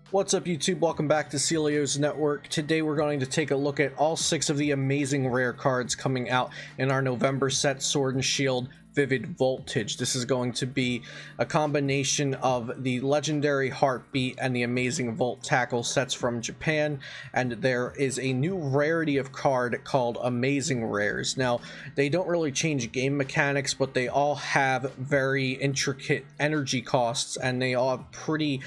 What's up YouTube? Welcome back to Celio's Network. Today we're going to take a look at all 6 of the amazing rare cards coming out in our November set Sword and Shield Vivid Voltage. This is going to be a combination of the legendary Heartbeat and the amazing Volt Tackle sets from Japan, and there is a new rarity of card called Amazing Rares. Now, they don't really change game mechanics, but they all have very intricate energy costs, and they all have pretty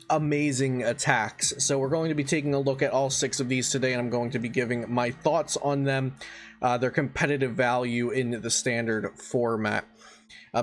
amazing attacks. So we're going to be taking a look at all 6 of these today, and I'm going to be giving my thoughts on them, their competitive value in the standard format.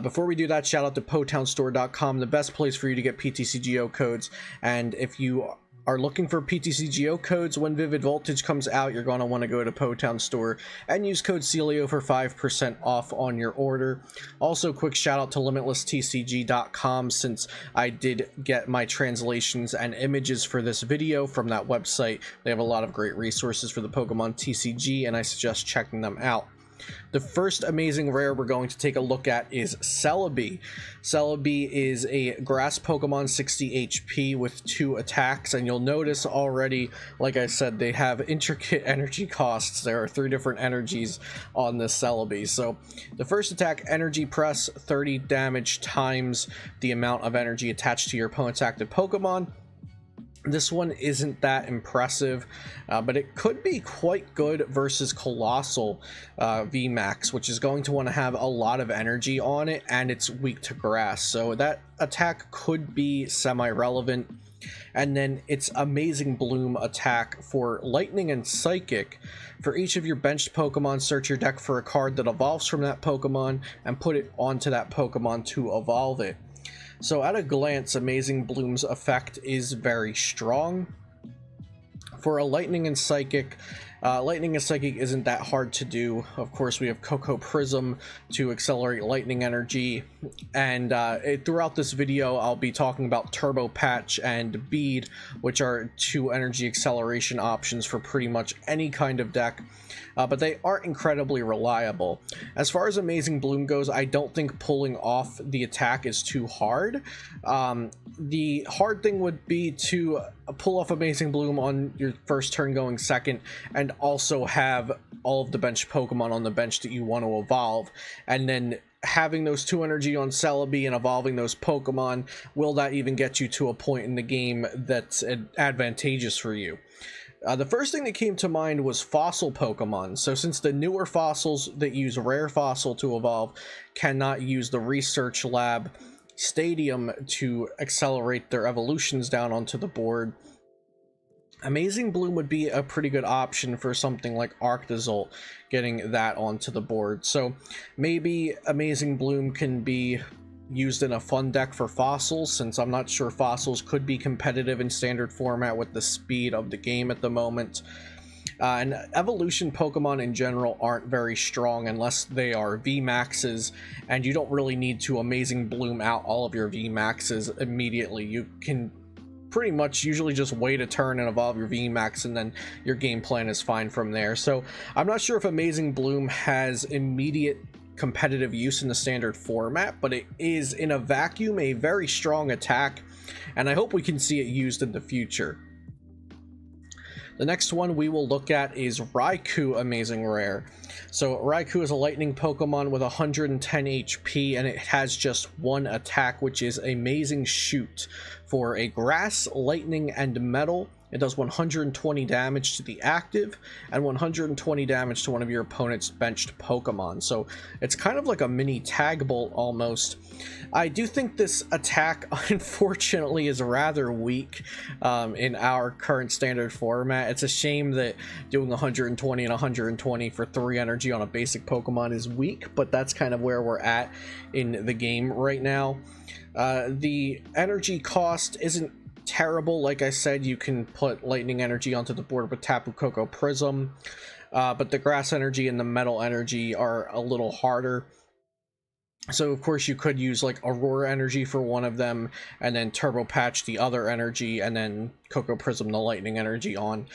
Before we do that, shout out to PoTownStore.com, the best place for you to get PTCGO codes. And if you are looking for PTCGO codes when Vivid Voltage comes out, you're going to want to go to Potown Store and use code Celio for 5% off on your order. Also, quick shout out to LimitlessTCG.com, since I did get my translations and images for this video from that website. They have a lot of great resources for the Pokemon TCG, and I suggest checking them out. The first amazing rare we're going to take a look at is Celebi. Celebi is a grass Pokemon, 60 HP with 2 attacks, and you'll notice already, like I said, they have intricate energy costs. There are 3 different energies on this Celebi. So the first attack, Energy Press, 30 damage times the amount of energy attached to your opponent's active Pokemon. This one isn't that impressive, but it could be quite good versus Colossal VMAX, which is going to want to have a lot of energy on it, and it's weak to grass, so that attack could be semi-relevant. And then its Amazing Bloom attack for Lightning and Psychic. For each of your benched Pokemon, search your deck for a card that evolves from that Pokemon and put it onto that Pokemon to evolve it. So at a glance, Amazing Bloom's effect is very strong. For a Lightning and Psychic isn't that hard to do. Of course, we have Cocoa Prism to accelerate lightning energy, and throughout this video I'll be talking about Turbo Patch and Bead, which are 2 energy acceleration options for pretty much any kind of deck, but they aren't incredibly reliable. As far as Amazing Bloom goes, I don't think pulling off the attack is too hard. The hard thing would be to pull off Amazing Bloom on your first turn going second, and also have all of the bench Pokemon on the bench that you want to evolve, and then having those 2 energy on Celebi and evolving those Pokemon. Will that even get you to a point in the game that's advantageous for you? The first thing that came to mind was fossil Pokemon. So since the newer fossils that use Rare Fossil to evolve cannot use the Research Lab Stadium to accelerate their evolutions down onto the board, Amazing Bloom would be a pretty good option for something like Arctozolt, getting that onto the board. So maybe Amazing Bloom can be used in a fun deck for fossils, since I'm not sure fossils could be competitive in standard format with the speed of the game at the moment. And evolution Pokemon in general aren't very strong unless they are VMAXs, and you don't really need to Amazing Bloom out all of your VMAXs immediately. You can pretty much usually just wait a turn and evolve your VMAX, and then your game plan is fine from there. So I'm not sure if Amazing Bloom has immediate competitive use in the standard format, but it is in a vacuum a very strong attack, and I hope we can see it used in the future. The next one we will look at is Raikou Amazing Rare. So Raikou is a lightning Pokemon with 110 HP, and it has just 1 attack, which is Amazing Shoot. For a grass, lightning, and metal, it does 120 damage to the active and 120 damage to one of your opponent's benched Pokemon. So it's kind of like a mini Tag Bolt almost. I do think this attack, unfortunately, is rather weak in our current standard format. It's a shame that doing 120 and 120 for 3 energy on a basic Pokemon is weak, but that's kind of where we're at in the game right now. The energy cost isn't terrible. Like I said, you can put lightning energy onto the board with Tapu Koko Prism, but the grass energy and the metal energy are a little harder. So of course you could use like Aurora Energy for one of them, and then Turbo Patch the other energy, and then Cocoa Prism the lightning energy on.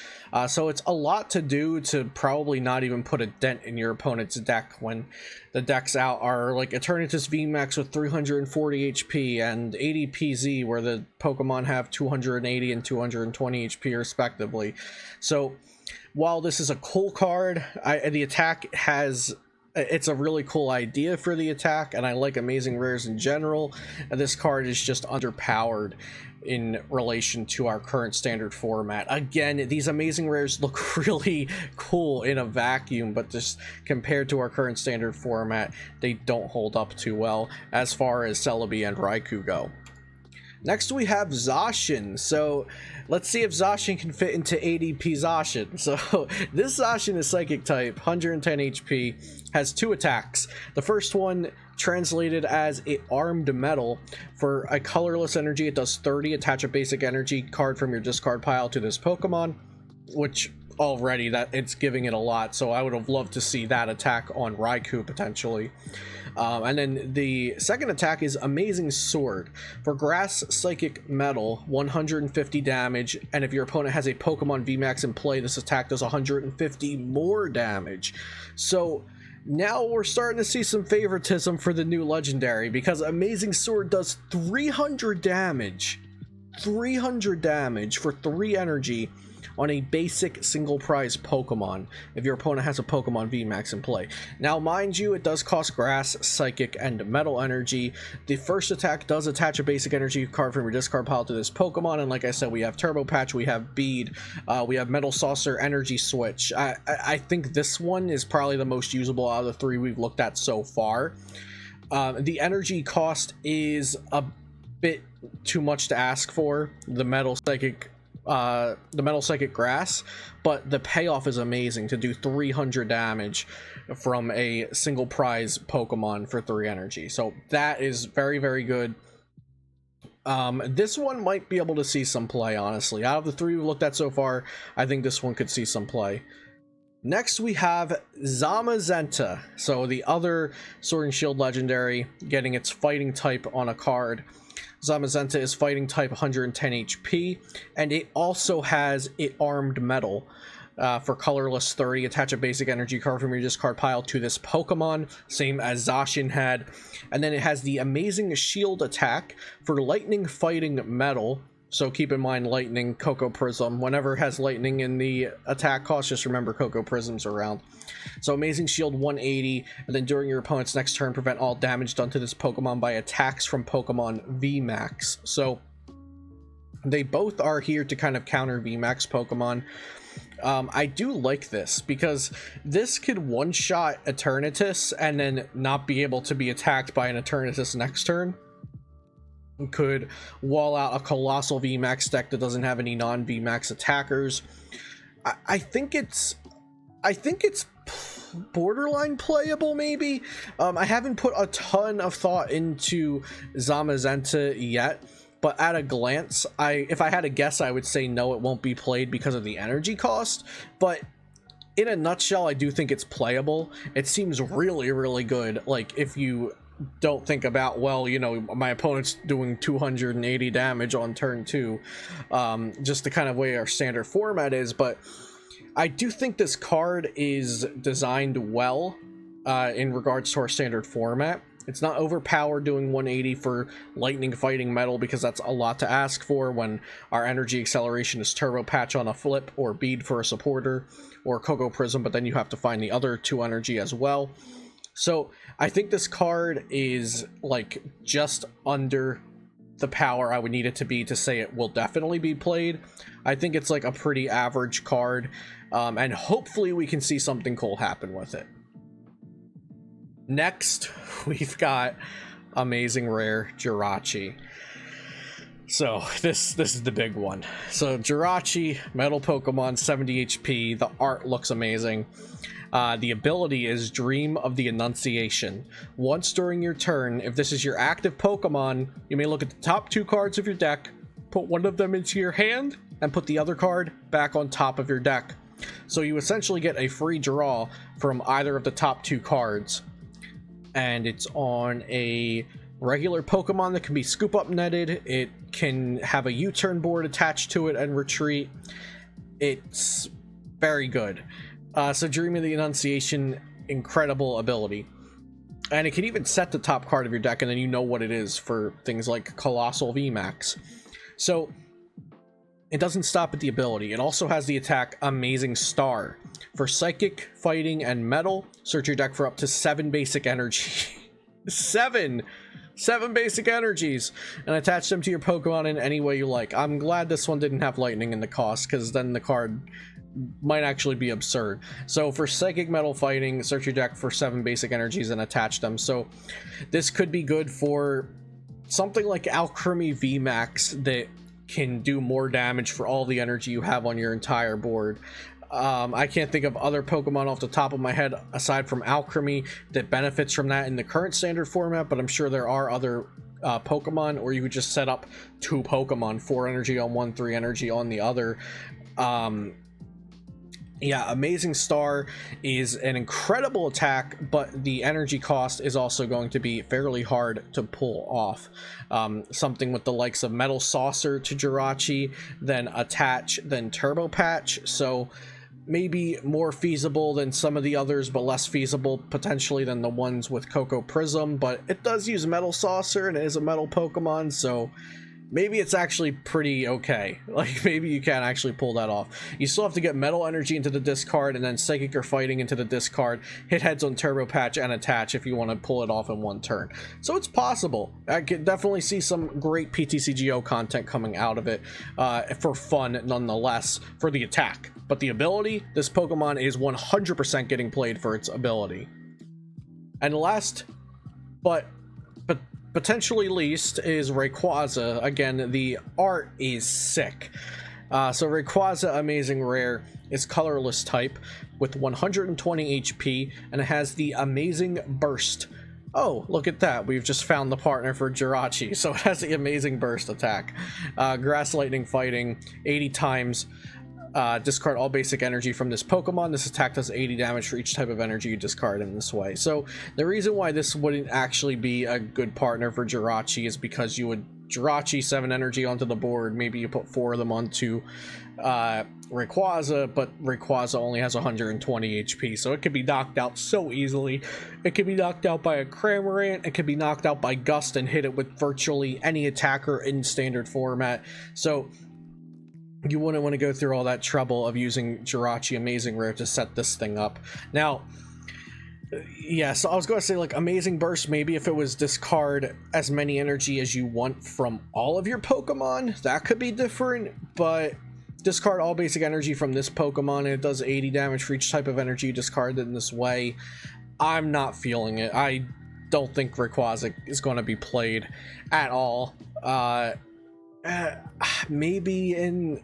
So it's a lot to do to probably not even put a dent in your opponent's deck when the decks out are like Eternatus VMAX with 340 HP and 80 PZ, where the Pokemon have 280 and 220 HP respectively. So while this is a cool card, the attack has... It's a really cool idea for the attack, and I like amazing rares in general, and this card is just underpowered in relation to our current standard format. Again, these amazing rares look really cool in a vacuum, but just compared to our current standard format, they don't hold up too well as far as Celebi and Raikou go. Next we have Zashen. So let's see if Zashen can fit into ADP Zashen. So this Zashen is Psychic type, 110 HP, has 2 attacks. The first one translated as a armed metal. For a colorless energy, it does 30. Attach a basic energy card from your discard pile to this Pokemon, which already that it's giving it a lot. So I would have loved to see that attack on Raikou potentially. And then the second attack is Amazing Sword. For Grass Psychic Metal, 150 damage, and if your opponent has a Pokemon VMAX in play, this attack does 150 more damage. So now we're starting to see some favoritism for the new legendary, because Amazing Sword does 300 damage. 300 damage for 3 energy on a basic single prize Pokemon if your opponent has a Pokemon VMAX in play. Now mind you, it does cost Grass, Psychic, and Metal energy. The first attack does attach a basic energy card from your discard pile to this Pokemon, and like I said, we have Turbo Patch, we have Bead, we have Metal Saucer, Energy Switch. I think this one is probably the most usable out of the 3 we've looked at so far. The energy cost is a bit too much to ask for, the Metal Psychic Grass, but the payoff is amazing to do 300 damage from a single prize Pokemon for 3 energy. So that is very, very good. This one might be able to see some play, honestly. Out of the 3 we've looked at so far, I think this one could see some play. Next we have Zamasunta, so the other Sword and Shield legendary, getting its fighting type on a card. Zamasunta is fighting type, 110 HP, and it also has it armed metal. For colorless 30, attach a basic energy card from your discard pile to this Pokemon, same as Zashen had. And then it has the amazing shield attack for lightning fighting metal. So keep in mind lightning, Cocoa Prism. Whenever it has lightning in the attack cost, just remember Cocoa Prism's around. So Amazing Shield 180, and then during your opponent's next turn, prevent all damage done to this Pokemon by attacks from Pokemon VMAX. So they both are here to kind of counter VMAX Pokemon. I do like this because this could one-shot Eternatus and then not be able to be attacked by an Eternatus next turn. Could wall out a Colossal VMAX deck that doesn't have any non-VMAX attackers. I think it's borderline playable, maybe. I haven't put a ton of thought into Zamasunta yet, but at a glance, if I had a guess, I would say no, it won't be played because of the energy cost. But in a nutshell, I do think it's playable. It seems really, really good. Like, if you don't think about, well, you know, my opponent's doing 280 damage on turn 2, just the kind of way our standard format is. But I do think this card is designed well in regards to our standard format. It's not overpowered doing 180 for lightning fighting metal, because that's a lot to ask for when our energy acceleration is Turbo Patch on a flip, or Bead for a supporter, or Cocoa Prism, but then you have to find the other 2 energy as well. So I think this card is like just under the power I would need it to be to say it will definitely be played. I think it's like a pretty average card, and hopefully we can see something cool happen with it. Next, we've got amazing rare Jirachi. So this is the big one. So Jirachi, metal Pokemon, 70 HP. The art looks amazing. The ability is Dream of the Annunciation. Once during your turn, if this is your active Pokemon, you may look at the top 2 cards of your deck, put one of them into your hand, and put the other card back on top of your deck. So you essentially get a free draw from either of the top 2 cards. and it's on a regular Pokemon that can be scoop up netted. It can have a U-turn board attached to it and retreat. It's very good. So Dream of the Enunciation, incredible ability. And it can even set the top card of your deck, and then you know what it is for things like Colossal VMAX. So it doesn't stop at the ability. It also has the attack Amazing Star. For Psychic, Fighting, and Metal, search your deck for up to 7 basic energy. 7 basic energies, and attach them to your Pokemon in any way you like. I'm glad this one didn't have Lightning in the cost, because then the card might actually be absurd. So for Psychic, Metal, Fighting, search your deck for 7 basic energies and attach them. So this could be good for something like Alchemy VMAX that can do more damage for all the energy you have on your entire board. I can't think of other Pokemon off the top of my head aside from Alchemy that benefits from that in the current standard format, but I'm sure there are other Pokemon, or you could just set up 2 Pokemon, 4 energy on one, 3 energy on the other. Yeah, Amazing Star is an incredible attack, but the energy cost is also going to be fairly hard to pull off. Something with the likes of Metal Saucer to Jirachi, then Attach, then Turbo Patch. So maybe more feasible than some of the others, but less feasible potentially than the ones with Cocoa Prism. But it does use Metal Saucer, and it is a metal Pokemon, so maybe it's actually pretty okay. Like, maybe you can actually pull that off. You still have to get Metal Energy into the discard, and then Psychic or Fighting into the discard, hit heads on Turbo Patch, and Attach if you want to pull it off in one turn. So it's possible. I can definitely see some great PTCGO content coming out of it, for fun nonetheless, for the attack. But the ability, this Pokemon is 100% getting played for its ability. And last, but potentially least, is Rayquaza. Again, the art is sick. So Rayquaza, amazing rare, is colorless type with 120 HP, and it has the amazing burst. Oh, look at that. We've just found the partner for Jirachi. So it has the amazing burst attack. Grass Lightning Fighting 80 times. Discard all basic energy from this Pokemon. This attack does 80 damage for each type of energy you discard in this way. So the reason why this wouldn't actually be a good partner for Jirachi is because you would Jirachi 7 energy onto the board. Maybe you put 4 of them onto Rayquaza, but Rayquaza only has 120 HP, so it could be knocked out so easily. It could be knocked out by a Cramorant. It could be knocked out by Gust and hit it with virtually any attacker in standard format. So you wouldn't want to go through all that trouble of using Jirachi Amazing Rare to set this thing up. Now, yeah, so I was going to say, like, Amazing Burst, maybe if it was discard as many energy as you want from all of your Pokemon, that could be different, but discard all basic energy from this Pokemon, and it does 80 damage for each type of energy you discard in this way. I'm not feeling it. I don't think Rayquaza is going to be played at all. Maybe in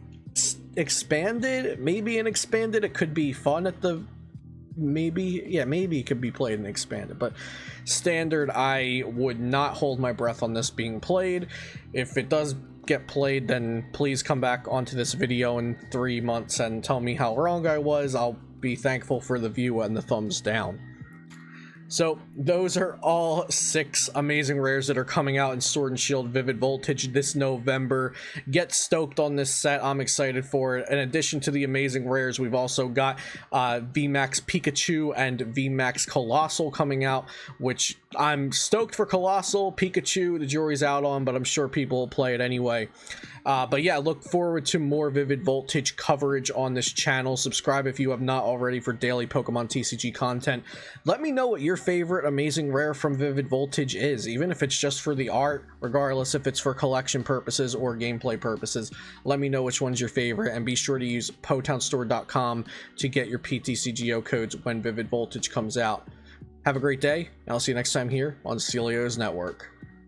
expanded, it could be fun at the maybe it could be played and expanded, but standard, I would not hold my breath on this being played. If it does get played, then please come back onto this video in 3 months and tell me how wrong I was. I'll be thankful for the view and the thumbs down. So those are all 6 amazing rares that are coming out in Sword and Shield Vivid Voltage this November. Get stoked on this set. I'm excited for it. In addition to the amazing rares, we've also got VMAX Pikachu and VMAX Colossal coming out, which I'm stoked for Colossal. Pikachu, the jury's out on, but I'm sure people will play it anyway. But yeah, look forward to more Vivid Voltage coverage on this channel. Subscribe if you have not already for daily Pokemon TCG content. Let me know what your favorite amazing rare from Vivid Voltage is, even if it's just for the art, regardless if it's for collection purposes or gameplay purposes. Let me know which one's your favorite, and be sure to use PotownStore.com to get your PTCGO codes when Vivid Voltage comes out. Have a great day, and I'll see you next time here on Celio's Network.